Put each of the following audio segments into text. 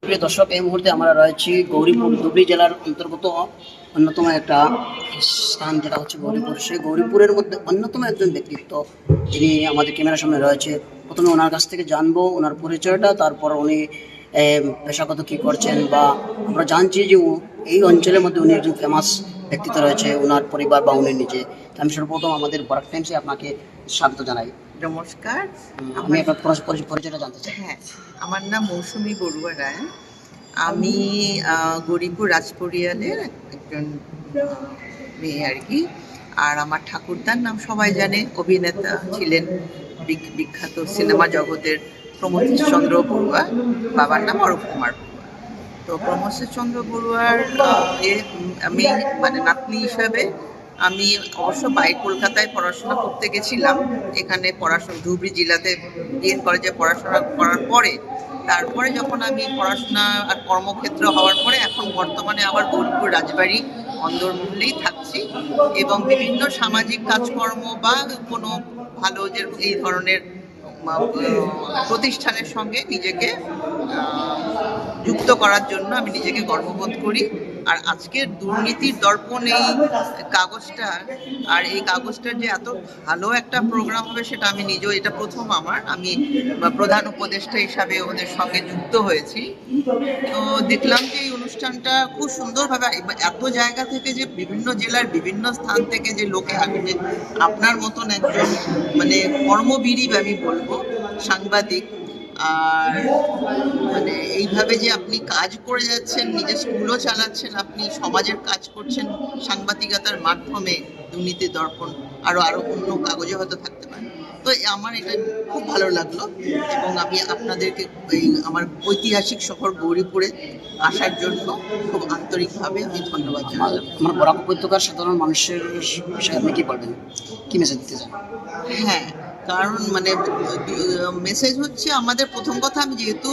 প্রিয় দর্শক, এই মুহূর্তে আমরা রয়েছি গৌরীপুর ধুবড়ী জেলার অন্তর্গত অন্যতম একটা স্থান, যেটা হচ্ছে গৌরীপুর। সেই গৌরীপুরের মধ্যে অন্যতম একজন ব্যক্তিত্ব যিনি আমাদের ক্যামেরার সামনে রয়েছে। প্রথমে ওনার কাছ থেকে জানবো ওনার পরিচয়টা, তারপর উনি পেশাগত কী করছেন, বা আমরা জানছি যে এই অঞ্চলের মধ্যে উনি একজন ফেমাস ব্যক্তিত্ব রয়েছে, ওনার পরিবার বা উনি নিজে। আমি সর্বপ্রথম আমাদের বরাক টাইমসে আপনাকে স্বাগত জানাই। নমস্কার। আমি আপনার পরিচয়টা জানতে চাই। হ্যাঁ, আমার নাম মৌসুমী বড়ুয়া রায়। আমি গৌরীপুর রাজপরিয়ালের একজন মেয়ে আর কি। আর আমার ঠাকুরদার নাম সবাই জানে, অভিনেতা ছিলেন, বিখ্যাত সিনেমা জগতের প্রমথেশ চন্দ্র বড়ুয়া। বাবার নাম অরূপ কুমার বড়ুয়া। তো প্রমথেশ চন্দ্র বড়ুয়ার আমি মানে নাতনি হিসাবে আমি অবশ্য কলকাতায় পড়াশোনা করতে গেছিলাম। এখানে পড়াশোনা ধুবড়ী জেলাতে বিএড কলেজে পড়াশোনা করার পরে তারপরে যখন আমি পড়াশোনা আর কর্মক্ষেত্র হওয়ার পরে এখন বর্তমানে আবার গৌরীপুর রাজবাড়ি অন্দরমহলেই থাকছি এবং বিভিন্ন সামাজিক কাজকর্ম বা কোনো ভালো যে এই ধরনের প্রতিষ্ঠানের সঙ্গে নিজেকে যুক্ত করার জন্য আমি নিজেকে গর্ববোধ করি। আর আজকের দুর্নীতির দর্পণ এই কাগজটা, আর এই কাগজটার যে এত ভালো একটা প্রোগ্রাম হবে সেটা আমি নিজেও, এটা প্রথম আমি প্রধান উপদেষ্টা হিসাবে ওদের সঙ্গে যুক্ত হয়েছি। তো দেখলাম যে এই অনুষ্ঠানটা খুব সুন্দরভাবে এত জায়গা থেকে, যে বিভিন্ন জেলার বিভিন্ন স্থান থেকে যে লোকে আসবে, আপনার মতন একজন মানে কর্মবীরই আমি বলবো, সাংবাদিক। আর মানে এইভাবে যে আপনি কাজ করে যাচ্ছেন, নিজের স্কুলও চালাচ্ছেন, আপনি সমাজের কাজ করছেন সাংবাদিকতার মাধ্যমে। দুর্নীতি দর্পণ আরো অন্য কাগজে হয়তো থাকতে পারে। তো আমার এটা খুব ভালো লাগলো এবং আমি আপনাদেরকে এই আমার ঐতিহাসিক শহর গৌরীপুরে আসার জন্য খুব আন্তরিকভাবে আমি ধন্যবাদ জানালাম। আমার বরাক উপত্যকার সাধারণ মানুষের বিষয়ে আপনি কি বলবেন, কি মেসেজ দিতে চান? হ্যাঁ, কারণ মানে মেসেজ হচ্ছে, আমাদের প্রথম কথা, আমি যেহেতু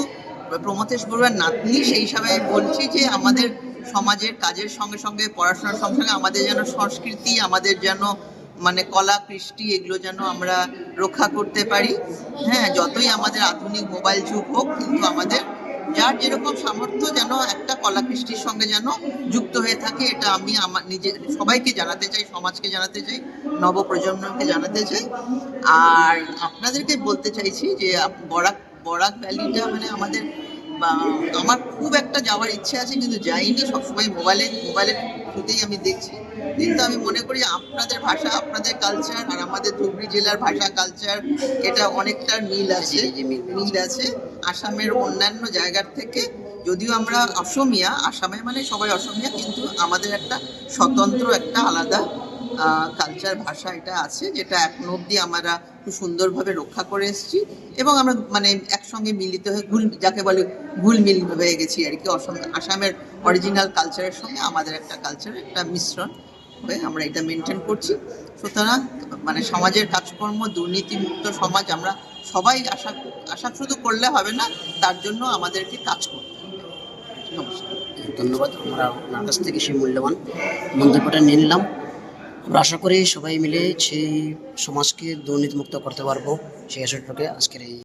প্রমথেশ বড়ুয়ার নাতনি সেই হিসাবে বলছি যে আমাদের সমাজের কাজের সঙ্গে সঙ্গে পড়াশোনার সঙ্গে সঙ্গে আমাদের যেন সংস্কৃতি, আমাদের যেন মানে কলা কৃষ্টি, এগুলো যেন আমরা রক্ষা করতে পারি। হ্যাঁ, যতই আমাদের আধুনিক মোবাইল যুগ হোক, কিন্তু আমাদের যার যেরকম সামর্থ্য যেন একটা কলা কৃষ্টির সঙ্গে যেন যুক্ত হয়ে থাকে, এটা আমি আমার সবাইকে জানাতে চাই, সমাজকে জানাতে চাই, নবপ্রজন্মকে জানাতে চাই। আর আপনাদেরকে বলতে চাইছি যে বরাক ভ্যালিটা মানে আমার খুব একটা যাওয়ার ইচ্ছে আছে, কিন্তু যাইনি। সবসময় মোবাইলের থ্রুতেই আমি দেখছি। কিন্তু আমি মনে করি আপনাদের ভাষা, আপনাদের কালচার আর আমাদের ধুবড়ী জেলার ভাষা কালচার, এটা অনেকটা মিল আছে আসামের অন্যান্য জায়গার থেকে। যদিও আমরা অসমিয়া, আসামে মানে সবাই অসমিয়া, কিন্তু আমাদের একটা স্বতন্ত্র একটা আলাদা কালচার, ভাষা এটা আছে, যেটা এখনো অবধি আমরা খুব সুন্দরভাবে রক্ষা করে এসেছি এবং আমরা মানে একসঙ্গে মিলিত হয়ে যাকে বলে ঘুলমিল হয়ে গেছি আর কি। আসামের অরিজিনাল কালচারের সঙ্গে আমাদের একটা কালচারের একটা মিশ্রণ হয়ে আমরা এটা মেনটেন করছি। সুতরাং মানে সমাজের কাজকর্ম, দুর্নীতিমুক্ত সমাজ আমরা সবাই আশা শুধু করলে হবে না, তার জন্য আমাদেরকে কাজ করতে হবে। নমস্কার, ধন্যবাদ। আমরা ওনার কাছ থেকে সেই মূল্যবান মন্তব্যটা নিয়ে নিলাম। আমরা আশা করি সবাই মিলে সেই সমাজকে দুর্নীতিমুক্ত করতে পারবো, সেই আশাটাকে আজকের এই